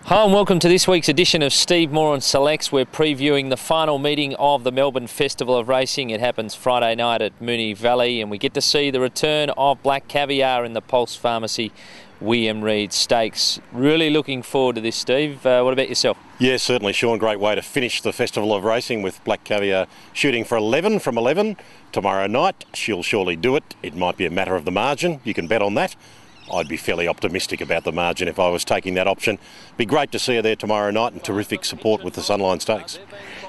Hi and welcome to this week's edition of Steve Moran Selects. We're previewing the final meeting of the Melbourne Festival of Racing. It happens Friday night at Moonee Valley, and we get to see the return of Black Caviar in the Pulse Pharmacy William Reid Stakes. Really looking forward to this, Steve. What about yourself? Yeah, certainly, Sean. Great way to finish the Festival of Racing with Black Caviar shooting for 11 from 11 tomorrow night. She'll surely do it. It might be a matter of the margin. You can bet on that. I'd be fairly optimistic about the margin if I was taking that option. Be great to see her there tomorrow night, and terrific support with the Sunline Stakes.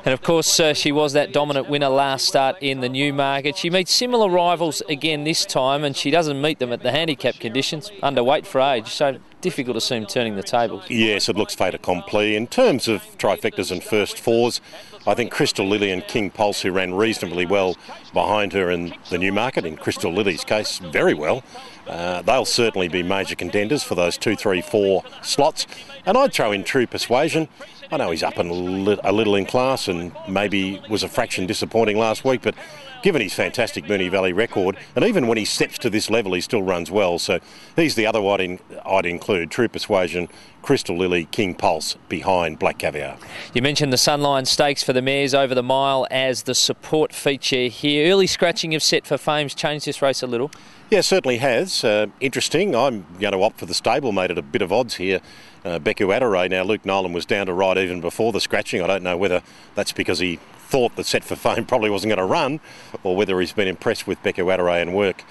And of course, she was that dominant winner last start in the Newmarket. She meets similar rivals again this time, and she doesn't meet them at the handicap conditions, underweight for age, so difficult to see him turning the tables. Yes, it looks fait accompli. In terms of trifectas and first fours, I think Crystal Lily and King Pulse, who ran reasonably well behind her in the Newmarket, in Crystal Lily's case, very well. They'll certainly be major contenders for those 2, 3, 4 slots. And I'd throw in True Persuasion. I know he's up a little in class and maybe was a fraction disappointing last week, but given his fantastic Moonee Valley record, and even when he steps to this level, he still runs well. So he's the other one I'd include: True Persuasion, Crystal Lily, King Pulse behind Black Caviar. You mentioned the Sunline Stakes for the mares over the mile as the support feature here. Early scratching of Set for Fame's changed this race a little. Yeah, certainly has. Interesting. I'm going to opt for the stablemate at a bit of odds here. Beku Adare. Now, Luke Nolan was down to ride even before the scratching. I don't know whether that's because he thought that Set for Fame probably wasn't going to run, or whether he's been impressed with Beku Adare and work.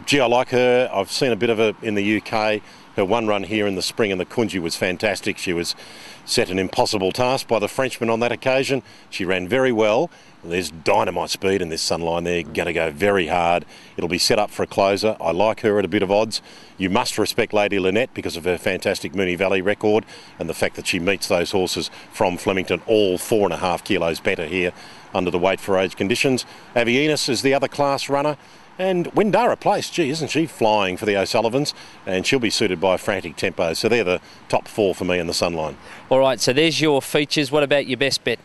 Gee, I like her. I've seen a bit of her in the UK. Her one run here in the spring in the Kunji was fantastic. She was set an impossible task by the Frenchman on that occasion. She ran very well. There's dynamite speed in this Sunline. They're going to go very hard. It'll be set up for a closer. I like her at a bit of odds. You must respect Lady Lynette because of her fantastic Moonee Valley record and the fact that she meets those horses from Flemington all 4.5 kilos better here under the weight for age conditions. Avienas is the other class runner. And Windara Place, gee, isn't she flying for the O'Sullivans? And she'll be suited by Frantic Tempo. So they're the top 4 for me in the Sunline. All right, so there's your features. What about your best bet?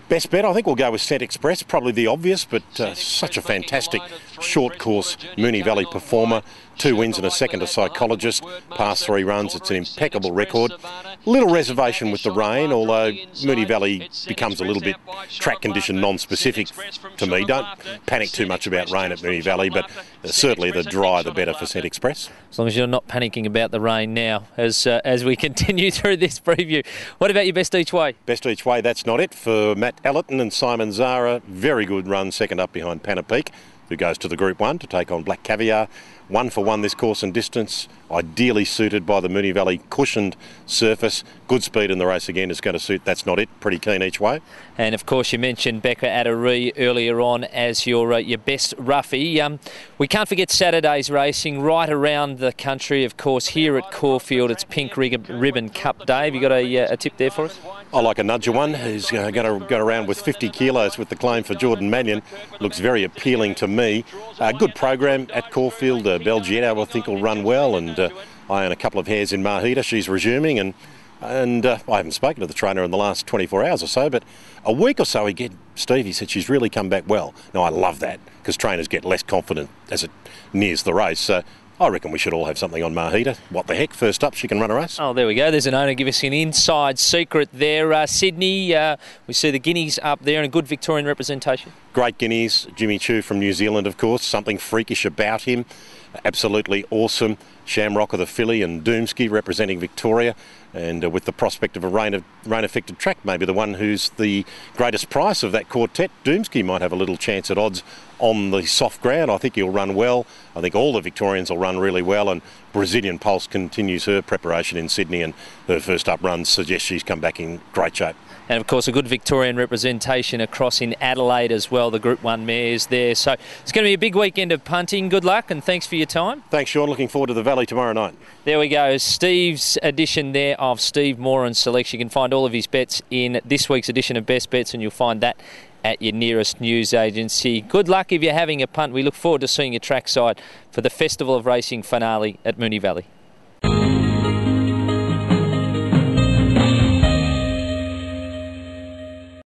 Best bet, I think we'll go with Scent Express, probably the obvious, but such a fantastic short course Moonee Valley performer. 2 wins and a second to Psychologist, past 3 runs. It's an impeccable record. Little reservation with the rain, although Moonee Valley becomes a little bit track condition non-specific to me. Don't panic too much about rain at Moonee Valley, but certainly the drier the better for Scent Express. As long as you're not panicking about the rain now as we continue through this preview. What about your best each way? Best each way, that's not it. For Matt Ellerton and Simon Zara, very good run, second up behind Panapeak, who goes to the Group 1 to take on Black Caviar. 1 for 1 this course and distance, ideally suited by the Moonee Valley cushioned surface. Good speed in the race again is going to suit. That's not it. Pretty keen each way. And of course you mentioned Beku Adare earlier on as your best roughie. We can't forget Saturday's racing right around the country. Of course here at Caulfield it's Pink Ribbon Cup Day. Have you got a tip there for us? I like a nudger one who's going to go around with 50 kilos with the claim for Jordan Mannion. Looks very appealing to me. Good program at Caulfield. Belgietto I think will run well, and I own a couple of hares in Mahita. She's resuming, and I haven't spoken to the trainer in the last 24 hours or so, but a week or so ago, Steve, he said she's really come back well. Now I love that because trainers get less confident as it nears the race. So I reckon we should all have something on Mahita. What the heck? First up, she can run a race. Oh, there we go. There's an owner give us an inside secret there. Sydney, we see the Guineas up there and a good Victorian representation. Great Guineas. Jimmy Chu from New Zealand, of course. Something freakish about him. Absolutely awesome. Shamrock of the filly and Doomsky representing Victoria, and with the prospect of a rain-affected track, maybe the one who's the greatest price of that quartet. Doomsky might have a little chance at odds on the soft ground. I think he'll run well. I think all the Victorians will run really well, and Brazilian Pulse continues her preparation in Sydney, and her first up runs suggest she's come back in great shape. And of course a good Victorian representation across in Adelaide as well, the Group 1 mares there. So it's going to be a big weekend of punting. Good luck and thanks for your time. Thanks, Sean. Looking forward to the Valley tomorrow night. There we go. Steve's edition there of Steve Moran Selects. You can find all of his bets in this week's edition of Best Bets, and you'll find that at your nearest news agency. Good luck if you're having a punt. We look forward to seeing you trackside for the Festival of Racing finale at Moonee Valley.